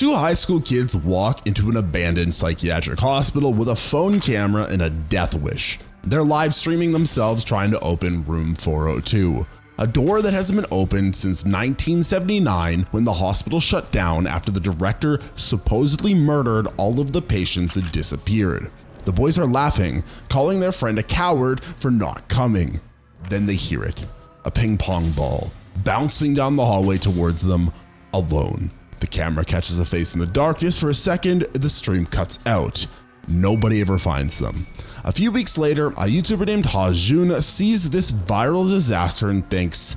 Two high school kids walk into an abandoned psychiatric hospital with a phone camera and a death wish. They're live streaming themselves trying to open room 402, a door that hasn't been opened since 1979 when the hospital shut down after the director supposedly murdered all of the patients that disappeared. The boys are laughing, calling their friend a coward for not coming. Then they hear it, a ping pong ball, bouncing down the hallway towards them, alone. The camera catches a face in the darkness for a second, the stream cuts out. Nobody ever finds them. A few weeks later, a YouTuber named Hajun sees this viral disaster and thinks,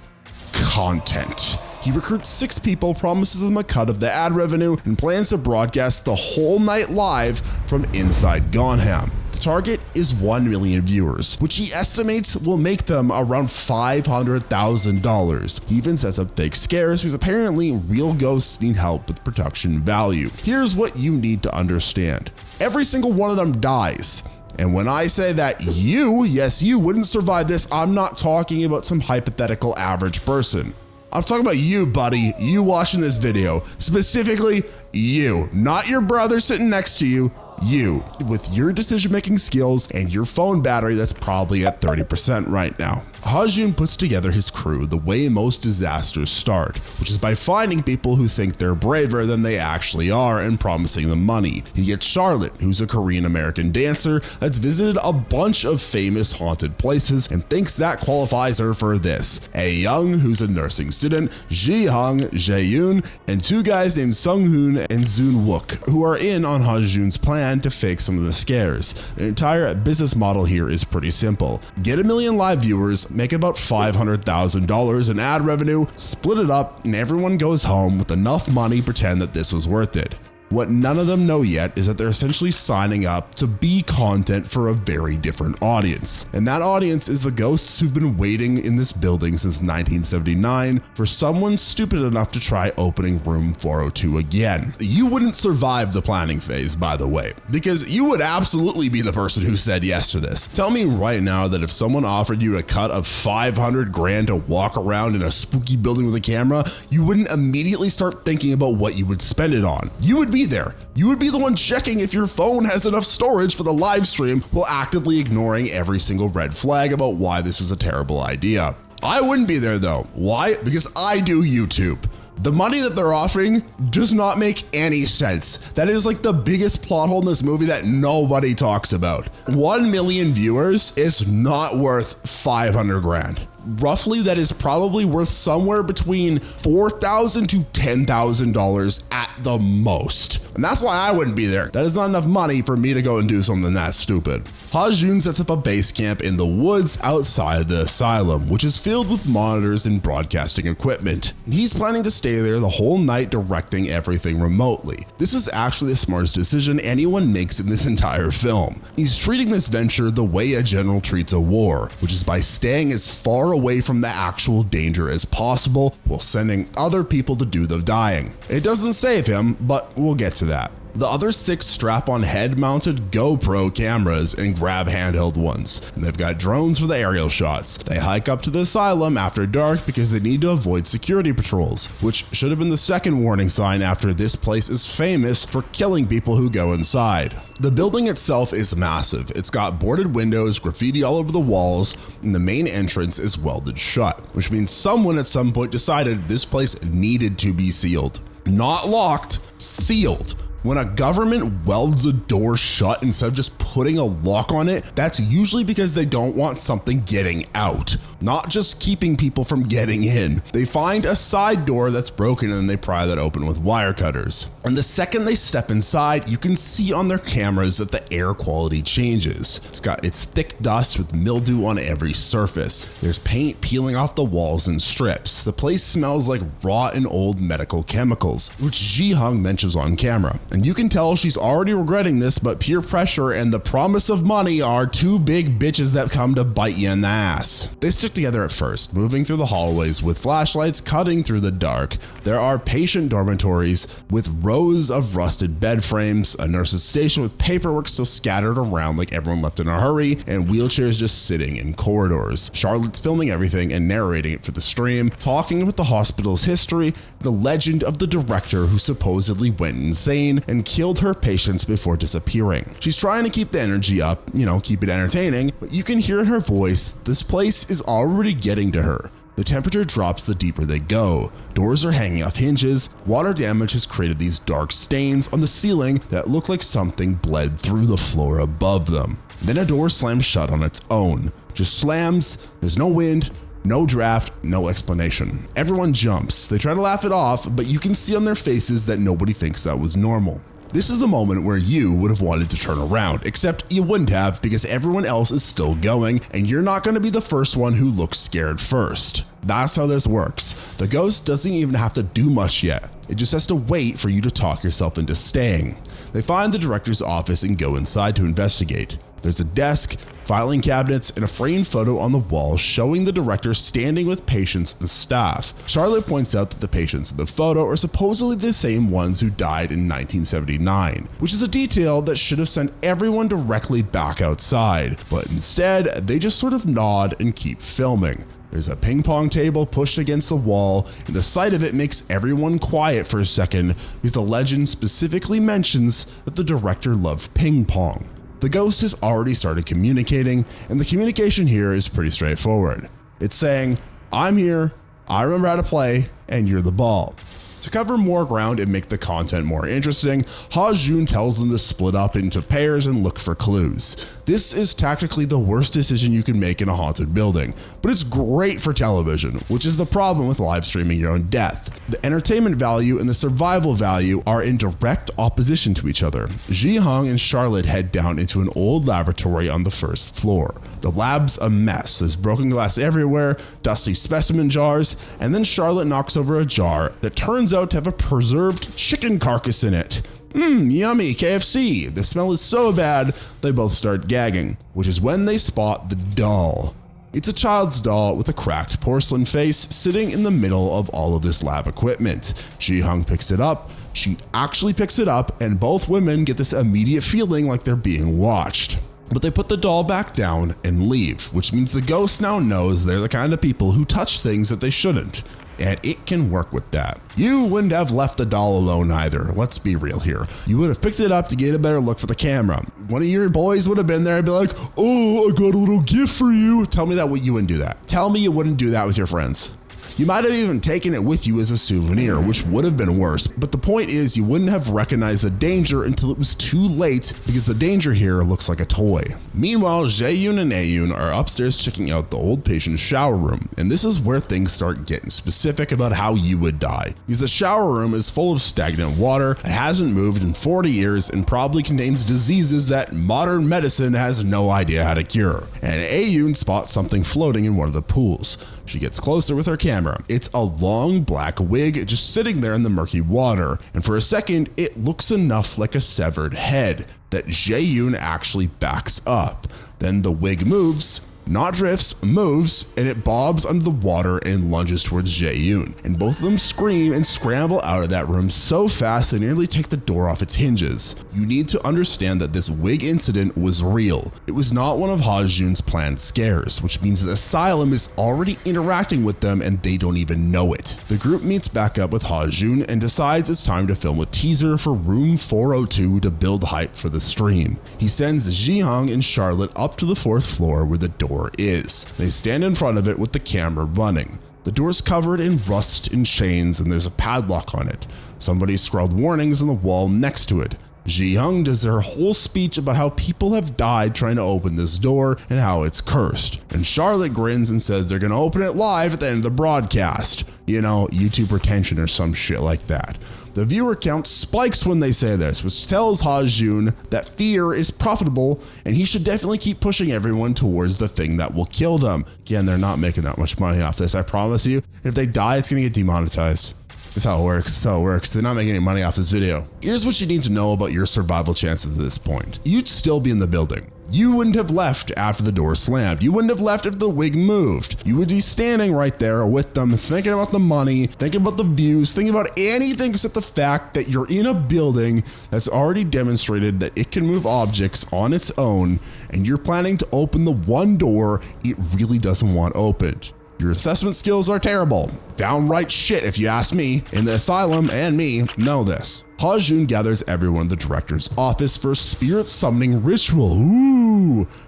content. He recruits 6 people, promises them a cut of the ad revenue, and plans to broadcast the whole night live from inside Gonjiam. The target is 1 million viewers, which he estimates will make them around $500,000. He even sets up fake scares because apparently real ghosts need help with production value. Here's what you need to understand. Every single one of them dies. And when I say that yes, you wouldn't survive this, I'm not talking about some hypothetical average person. I'm talking about you, buddy, you watching this video, specifically you, not your brother sitting next to you, you, with your decision-making skills and your phone battery that's probably at 30% right now. Hajun puts together his crew the way most disasters start, which is by finding people who think they're braver than they actually are and promising them money. He gets Charlotte, who's a Korean-American dancer that's visited a bunch of famous haunted places and thinks that qualifies her for this. A Young, who's a nursing student, Ji-hung, Jae-yoon, and 2 guys named Sung-hoon and Zoon-wook, who are in on Hajun's plan to fake some of the scares. The entire business model here is pretty simple. Get 1 million live viewers, make about $500,000 in ad revenue, split it up, and everyone goes home with enough money to pretend that this was worth it. What none of them know yet is that they're essentially signing up to be content for a very different audience. And that audience is the ghosts who've been waiting in this building since 1979 for someone stupid enough to try opening room 402 again. You wouldn't survive the planning phase, by the way, because you would absolutely be the person who said yes to this. Tell me right now that if someone offered you a cut of 500 grand to walk around in a spooky building with a camera, you wouldn't immediately start thinking about what you would spend it on. You would be there. You would be the one checking if your phone has enough storage for the live stream while actively ignoring every single red flag about why this was a terrible idea. I wouldn't be there though. Why? Because I do YouTube. The money that they're offering does not make any sense. That is like the biggest plot hole in this movie that nobody talks about. 1 million viewers is not worth 500 grand. Roughly, that is probably worth somewhere between $4,000 to $10,000 at the most. And that's why I wouldn't be there. That is not enough money for me to go and do something that stupid. Hajun sets up a base camp in the woods outside the asylum, which is filled with monitors and broadcasting equipment. He's planning to stay there the whole night directing everything remotely. This is actually the smartest decision anyone makes in this entire film. He's treating this venture the way a general treats a war, which is by staying as far away from the actual danger as possible while sending other people to do the dying. It doesn't save him, but we'll get to that. The other 6 strap on head-mounted GoPro cameras and grab handheld ones, and they've got drones for the aerial shots. They hike up to the asylum after dark because they need to avoid security patrols, which should have been the second warning sign after this place is famous for killing people who go inside. The building itself is massive. It's got boarded windows, graffiti all over the walls, and the main entrance is welded shut, which means someone at some point decided this place needed to be sealed. Not locked, sealed. When a government welds a door shut instead of just putting a lock on it, that's usually because they don't want something getting out, not just keeping people from getting in. They find a side door that's broken and they pry that open with wire cutters. And the second they step inside, you can see on their cameras that the air quality changes. It's thick dust with mildew on every surface. There's paint peeling off the walls in strips. The place smells like raw and old medical chemicals, which Ji-hung mentions on camera. And you can tell she's already regretting this, but peer pressure and the promise of money are 2 big bitches that come to bite you in the ass. They stick together at first, moving through the hallways with flashlights cutting through the dark. There are patient dormitories with rows of rusted bed frames, a nurse's station with paperwork still scattered around like everyone left in a hurry, and wheelchairs just sitting in corridors. Charlotte's filming everything and narrating it for the stream, talking about the hospital's history, the legend of the director who supposedly went insane and killed her patients before disappearing. She's trying to keep the energy up, keep it entertaining, but you can hear in her voice, this place is already getting to her. The temperature drops the deeper they go. Doors are hanging off hinges. Water damage has created these dark stains on the ceiling that look like something bled through the floor above them. Then a door slams shut on its own. Just slams, there's no wind, no draft, no explanation. Everyone jumps. They try to laugh it off, but you can see on their faces that nobody thinks that was normal. This is the moment where you would have wanted to turn around, except you wouldn't have because everyone else is still going and you're not going to be the first one who looks scared first. That's how this works. The ghost doesn't even have to do much yet. It just has to wait for you to talk yourself into staying. They find the director's office and go inside to investigate. There's a desk, filing cabinets, and a framed photo on the wall showing the director standing with patients and staff. Charlotte points out that the patients in the photo are supposedly the same ones who died in 1979, which is a detail that should have sent everyone directly back outside, but instead they just sort of nod and keep filming. There's a ping pong table pushed against the wall, and the sight of it makes everyone quiet for a second because the legend specifically mentions that the director loved ping pong. The ghost has already started communicating, and the communication here is pretty straightforward. It's saying, I'm here, I remember how to play, and you're the ball. To cover more ground and make the content more interesting, Ha-Jun tells them to split up into pairs and look for clues. This is tactically the worst decision you can make in a haunted building, but it's great for television, which is the problem with live streaming your own death. The entertainment value and the survival value are in direct opposition to each other. Ji-Hung and Charlotte head down into an old laboratory on the first floor. The lab's a mess. There's broken glass everywhere, dusty specimen jars, and then Charlotte knocks over a jar that turns out to have a preserved chicken carcass in it. Yummy, KFC. The smell is so bad, they both start gagging, which is when they spot the doll. It's a child's doll with a cracked porcelain face sitting in the middle of all of this lab equipment. Ji-Hung picks it up. She actually picks it up, and both women get this immediate feeling like they're being watched. But they put the doll back down and leave, which means the ghost now knows they're the kind of people who touch things that they shouldn't. And it can work with that. You wouldn't have left the doll alone either. Let's be real here. You would have picked it up to get a better look for the camera. One of your boys would have been there and be like, oh, I got a little gift for you. Tell me that you wouldn't do that. Tell me you wouldn't do that with your friends. You might have even taken it with you as a souvenir, which would have been worse. But the point is you wouldn't have recognized the danger until it was too late because the danger here looks like a toy. Meanwhile, Jae-yoon and A-yoon are upstairs checking out the old patient's shower room. And this is where things start getting specific about how you would die. Because the shower room is full of stagnant water, it hasn't moved in 40 years, and probably contains diseases that modern medicine has no idea how to cure. And A-yoon spots something floating in one of the pools. She gets closer with her camera. It's a long black wig just sitting there in the murky water, and for a second it looks enough like a severed head that Jae-yoon actually backs up. Then the wig moves, not drifts, moves, and it bobs under the water and lunges towards Jae-yoon. And both of them scream and scramble out of that room so fast they nearly take the door off its hinges. You need to understand that this wig incident was real. It was not one of Ha-Jun's planned scares, which means the Asylum is already interacting with them and they don't even know it. The group meets back up with Ha-Jun and decides it's time to film a teaser for room 402 to build hype for the stream. He sends Ji-Hung and Charlotte up to the 4th floor where the door is. They stand in front of it with the camera running. The door's covered in rust and chains and there's a padlock on it. Somebody scrawled warnings on the wall next to it. Ji-Hung does her whole speech about how people have died trying to open this door and how it's cursed. And Charlotte grins and says they're gonna open it live at the end of the broadcast. YouTube retention or some shit like that. The viewer count spikes when they say this, which tells Ha-Jun that fear is profitable and he should definitely keep pushing everyone towards the thing that will kill them. Again, they're not making that much money off this, I promise you. If they die, it's gonna get demonetized. That's how it works. That's how it works. They're not making any money off this video. Here's what you need to know about your survival chances at this point. You'd still be in the building. You wouldn't have left after the door slammed. You wouldn't have left if the wig moved. You would be standing right there with them, thinking about the money, thinking about the views, thinking about anything except the fact that you're in a building that's already demonstrated that it can move objects on its own, and you're planning to open the one door it really doesn't want opened. Your assessment skills are terrible. Downright shit if you ask me. And the Asylum and me know this. Ha-Jun gathers everyone in the director's office for a spirit summoning ritual,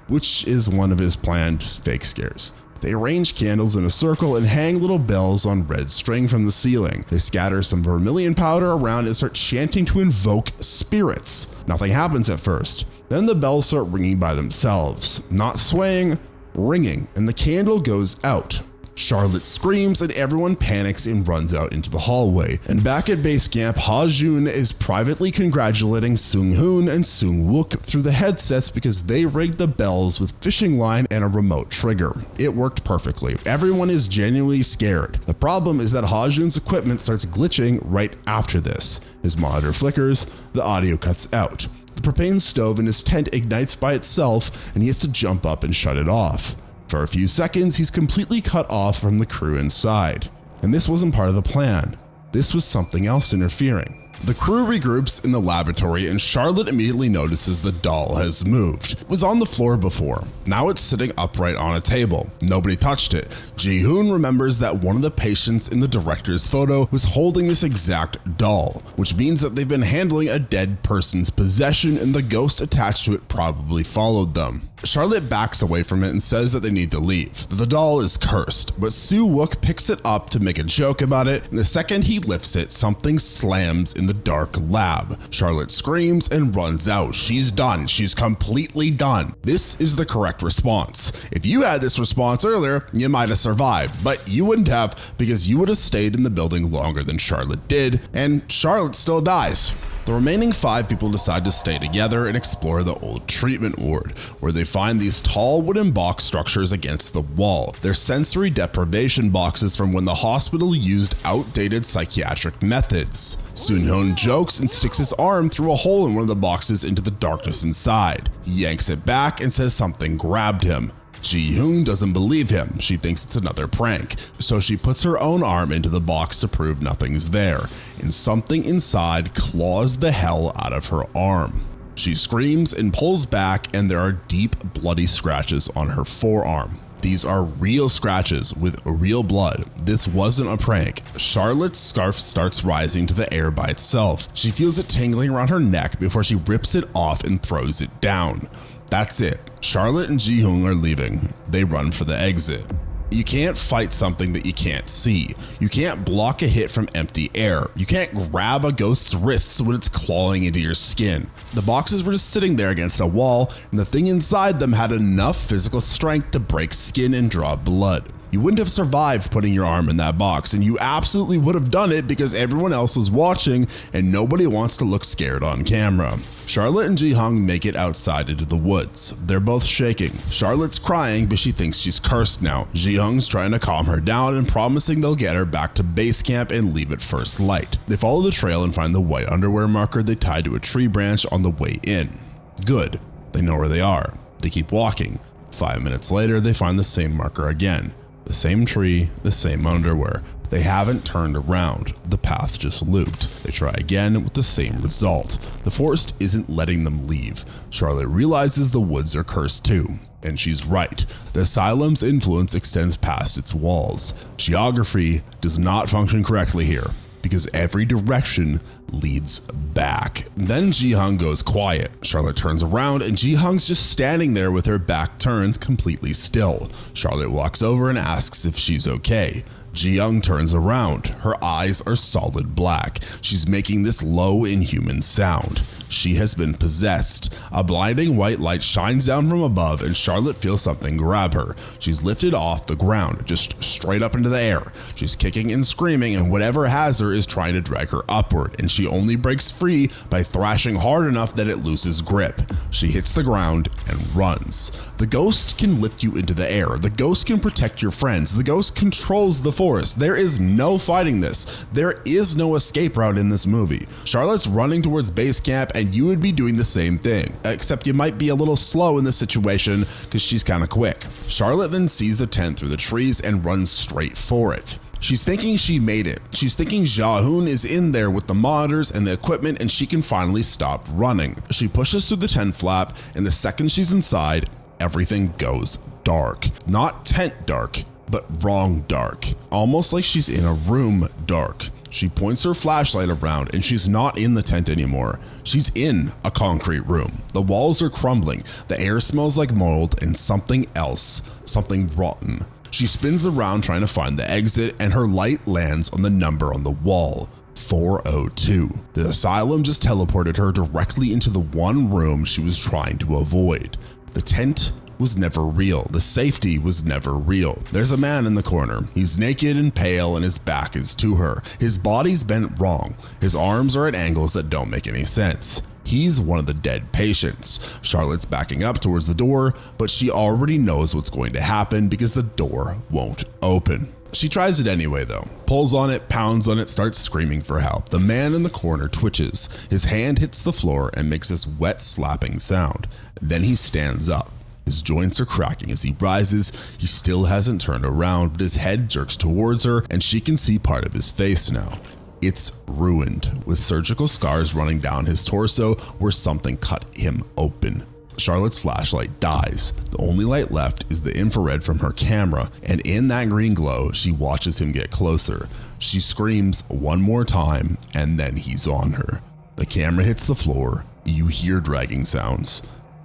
which is one of his planned fake scares. They arrange candles in a circle and hang little bells on red string from the ceiling. They scatter some vermilion powder around and start chanting to invoke spirits. Nothing happens at first. Then the bells start ringing by themselves. Not swaying, ringing, and the candle goes out. Charlotte screams and everyone panics and runs out into the hallway. And back at base camp, Ha-Jun is privately congratulating Sung-Hoon and Sung-Wook through the headsets because they rigged the bells with fishing line and a remote trigger. It worked perfectly. Everyone is genuinely scared. The problem is that Ha-Jun's equipment starts glitching right after this. His monitor flickers, the audio cuts out. The propane stove in his tent ignites by itself and he has to jump up and shut it off. For a few seconds, he's completely cut off from the crew inside. And this wasn't part of the plan. This was something else interfering. The crew regroups in the laboratory and Charlotte immediately notices the doll has moved. It was on the floor before. Now it's sitting upright on a table. Nobody touched it. Ji-hoon remembers that one of the patients in the director's photo was holding this exact doll, which means that they've been handling a dead person's possession and the ghost attached to it probably followed them. Charlotte backs away from it and says that they need to leave. The doll is cursed, but Soo-Wook picks it up to make a joke about it, and the second he lifts it, something slams in the dark lab. Charlotte screams and runs out. She's done. She's completely done. This is the correct response. If you had this response earlier, you might have survived, but you wouldn't have because you would have stayed in the building longer than Charlotte did, and Charlotte still dies. The remaining 5 people decide to stay together and explore the old treatment ward, where they find these tall wooden box structures against the wall. They're sensory deprivation boxes from when the hospital used outdated psychiatric methods. Soon-Hoon jokes and sticks his arm through a hole in one of the boxes into the darkness inside. He yanks it back and says something grabbed him. Ji-hoon doesn't believe him. She thinks it's another prank, so she puts her own arm into the box to prove nothing's there, and something inside claws the hell out of her arm. She screams and pulls back, and there are deep, bloody scratches on her forearm. These are real scratches with real blood. This wasn't a prank. Charlotte's scarf starts rising to the air by itself. She feels it tingling around her neck before she rips it off and throws it down. That's it. Charlotte and Ji-hoon are leaving. They run for the exit. You can't fight something that you can't see. You can't block a hit from empty air. You can't grab a ghost's wrists when it's clawing into your skin. The boxes were just sitting there against a wall, and the thing inside them had enough physical strength to break skin and draw blood. You wouldn't have survived putting your arm in that box, and you absolutely would have done it because everyone else was watching and nobody wants to look scared on camera. Charlotte and Ji-hoon make it outside into the woods. They're both shaking. Charlotte's crying, but she thinks she's cursed now. Ji-hoon's trying to calm her down and promising they'll get her back to base camp and leave at first light. They follow the trail and find the white underwear marker they tied to a tree branch on the way in. Good. They know where they are. They keep walking. 5 minutes later, they find the same marker again. The same tree, the same underwear. They haven't turned around. The path just looped. They try again with the same result. The forest isn't letting them leave. Charlotte realizes the woods are cursed too. And she's right. The asylum's influence extends past its walls. Geography does not function correctly here, because every direction leads back. Then Ji-hoon goes quiet. Charlotte turns around and Ji-hoon's just standing there with her back turned, completely still. Charlotte walks over and asks if she's okay. Ji-hoon turns around. Her eyes are solid black. She's making this low, inhuman sound. She has been possessed. A blinding white light shines down from above and Charlotte feels something grab her. She's lifted off the ground, just straight up into the air. She's kicking and screaming, and whatever has her is trying to drag her upward, and she only breaks free by thrashing hard enough that it loses grip. She hits the ground and runs. The ghost can lift you into the air. The ghost can protect your friends. The ghost controls the forest. There is no fighting this. There is no escape route in this movie. Charlotte's running towards base camp and you would be doing the same thing, except you might be a little slow in this situation because she's kind of quick. Charlotte then sees the tent through the trees and runs straight for it. She's thinking she made it. She's thinking Jae-hoon is in there with the monitors and the equipment and she can finally stop running. She pushes through the tent flap, and the second she's inside, everything goes dark. Not tent dark, but wrong dark. Almost like she's in a room dark. She points her flashlight around and she's not in the tent anymore. She's in a concrete room. The walls are crumbling. The air smells like mold and something else, something rotten. She spins around trying to find the exit, and her light lands on the number on the wall, 402. The asylum just teleported her directly into the one room she was trying to avoid. The tent was never real. The safety was never real. There's a man in the corner. He's naked and pale and his back is to her. His body's bent wrong. His arms are at angles that don't make any sense. He's one of the dead patients. Charlotte's backing up towards the door, but she already knows what's going to happen because the door won't open. She tries it anyway though, pulls on it, pounds on it, starts screaming for help. The man in the corner twitches. His hand hits the floor and makes this wet slapping sound. Then he stands up. His joints are cracking as he rises. He still hasn't turned around, but his head jerks towards her and she can see part of his face now. It's ruined, with surgical scars running down his torso where something cut him open. Charlotte's flashlight dies. The only light left is the infrared from her camera, and in that green glow, she watches him get closer. She screams one more time, and then he's on her. The camera hits the floor, you hear dragging sounds,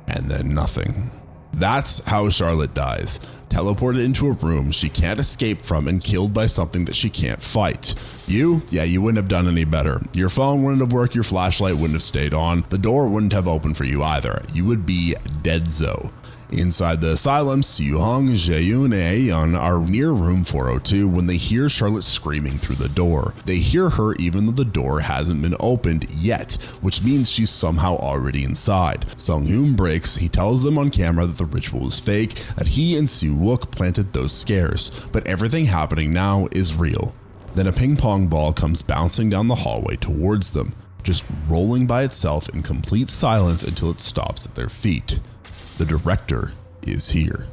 and then nothing. That's how Charlotte dies. Teleported into a room she can't escape from and killed by something that she can't fight. You wouldn't have done any better. Your phone wouldn't have worked, your flashlight wouldn't have stayed on, the door wouldn't have opened for you either. You would be dead-zo. Inside the asylum, Soo-hong, Jae-yoon, and Ae-yeon are near room 402 when they hear Charlotte screaming through the door. They hear her even though the door hasn't been opened yet, which means she's somehow already inside. Sung-hoon breaks. He tells them on camera that the ritual was fake, that he and Soo-wook planted those scares, but everything happening now is real. Then a ping pong ball comes bouncing down the hallway towards them, just rolling by itself in complete silence until it stops at their feet. The director is here.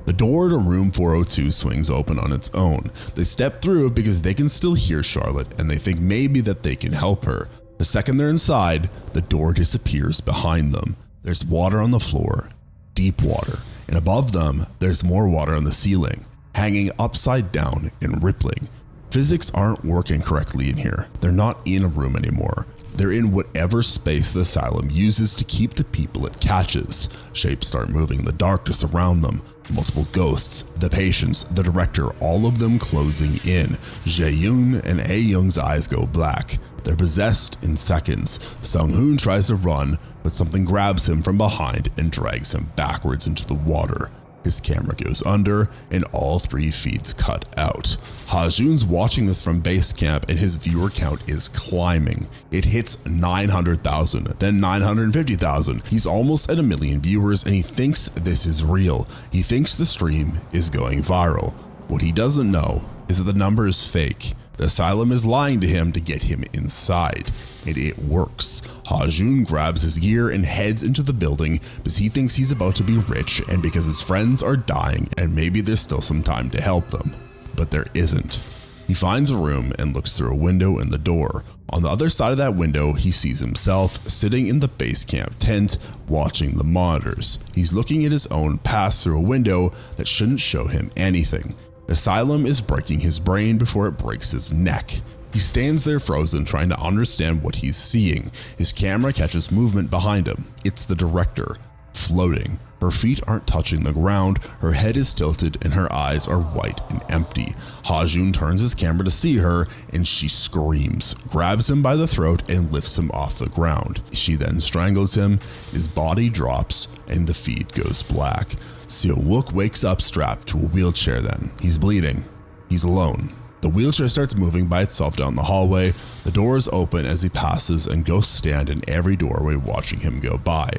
The door to room 402 swings open on its own. They step through it because they can still hear Charlotte and they think maybe that they can help her. The second they're inside, the door disappears behind them. There's water on the floor, deep water, and above them, there's more water on the ceiling, hanging upside down and rippling. Physics aren't working correctly in here. They're not in a room anymore. They're in whatever space the asylum uses to keep the people it catches. Shapes start moving in the darkness around them. Multiple ghosts, the patients, the director, all of them closing in. Jae-yoon and Ae-young's eyes go black. They're possessed in seconds. Sung-hoon tries to run, but something grabs him from behind and drags him backwards into the water. His camera goes under and all 3 feeds cut out. Ha-joon's watching this from base camp and his viewer count is climbing. It hits 900,000, then 950,000. He's almost at 1 million viewers and he thinks this is real. He thinks the stream is going viral. What he doesn't know is that the number is fake. The asylum is lying to him to get him inside. And it works. Ha-joon grabs his gear and heads into the building because he thinks he's about to be rich and because his friends are dying and maybe there's still some time to help them. But there isn't. He finds a room and looks through a window in the door. On the other side of that window, he sees himself sitting in the base camp tent watching the monitors. He's looking at his own past through a window that shouldn't show him anything. Asylum is breaking his brain before it breaks his neck. He stands there frozen trying to understand what he's seeing. His camera catches movement behind him. It's the director, floating. Her feet aren't touching the ground, her head is tilted and her eyes are white and empty. Ha-joon turns his camera to see her and she screams, grabs him by the throat and lifts him off the ground. She then strangles him, his body drops and the feed goes black. Soo-wook wakes up strapped to a wheelchair then. He's bleeding. He's alone. The wheelchair starts moving by itself down the hallway. The doors open as he passes and ghosts stand in every doorway watching him go by.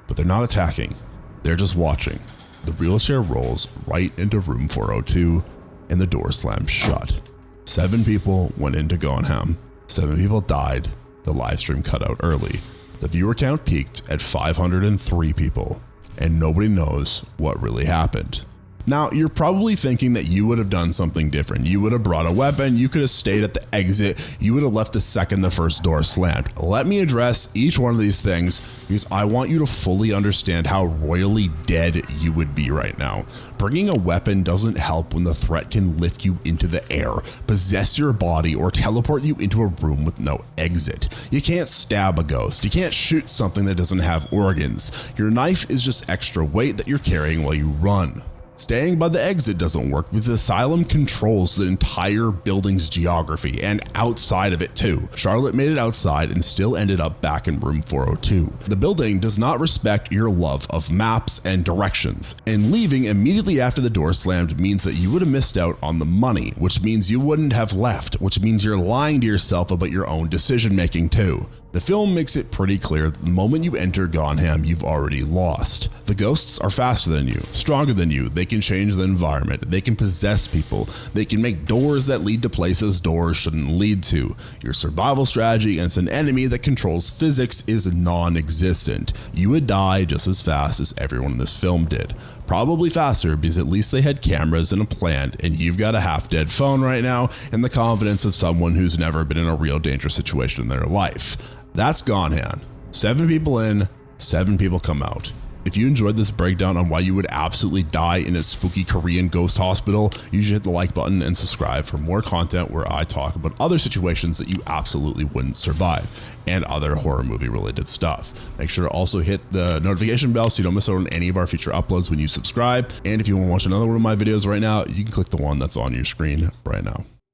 But they're not attacking. They're just watching. The wheelchair rolls right into room 402 and the door slams shut. 7 people went into Gonjiam. 7 people died. The livestream cut out early. The The viewer count peaked at 503 people, and nobody knows what really happened. Now, you're probably thinking that you would have done something different. You would have brought a weapon, you could have stayed at the exit, you would have left the second the first door slammed. Let me address each one of these things because I want you to fully understand how royally dead you would be right now. Bringing a weapon doesn't help when the threat can lift you into the air, possess your body, or teleport you into a room with no exit. You can't stab a ghost, you can't shoot something that doesn't have organs. Your knife is just extra weight that you're carrying while you run. Staying by the exit doesn't work because Asylum controls the entire building's geography and outside of it too. Charlotte made it outside and still ended up back in room 402. The building does not respect your love of maps and directions, and leaving immediately after the door slammed means that you would have missed out on the money, which means you wouldn't have left, which means you're lying to yourself about your own decision making too. The film makes it pretty clear that the moment you enter Gonjiam, you've already lost. The ghosts are faster than you, stronger than you, they can change the environment, they can possess people, they can make doors that lead to places doors shouldn't lead to. Your survival strategy against an enemy that controls physics is non-existent. You would die just as fast as everyone in this film did. Probably faster because at least they had cameras and a plan, and you've got a half-dead phone right now and the confidence of someone who's never been in a real dangerous situation in their life. That's Gonjiam. 7 people in, 7 people come out. If you enjoyed this breakdown on why you would absolutely die in a spooky Korean ghost hospital, you should hit the like button and subscribe for more content where I talk about other situations that you absolutely wouldn't survive and other horror movie related stuff. Make sure to also hit the notification bell so you don't miss out on any of our future uploads when you subscribe. And if you want to watch another one of my videos right now, you can click the one that's on your screen right now.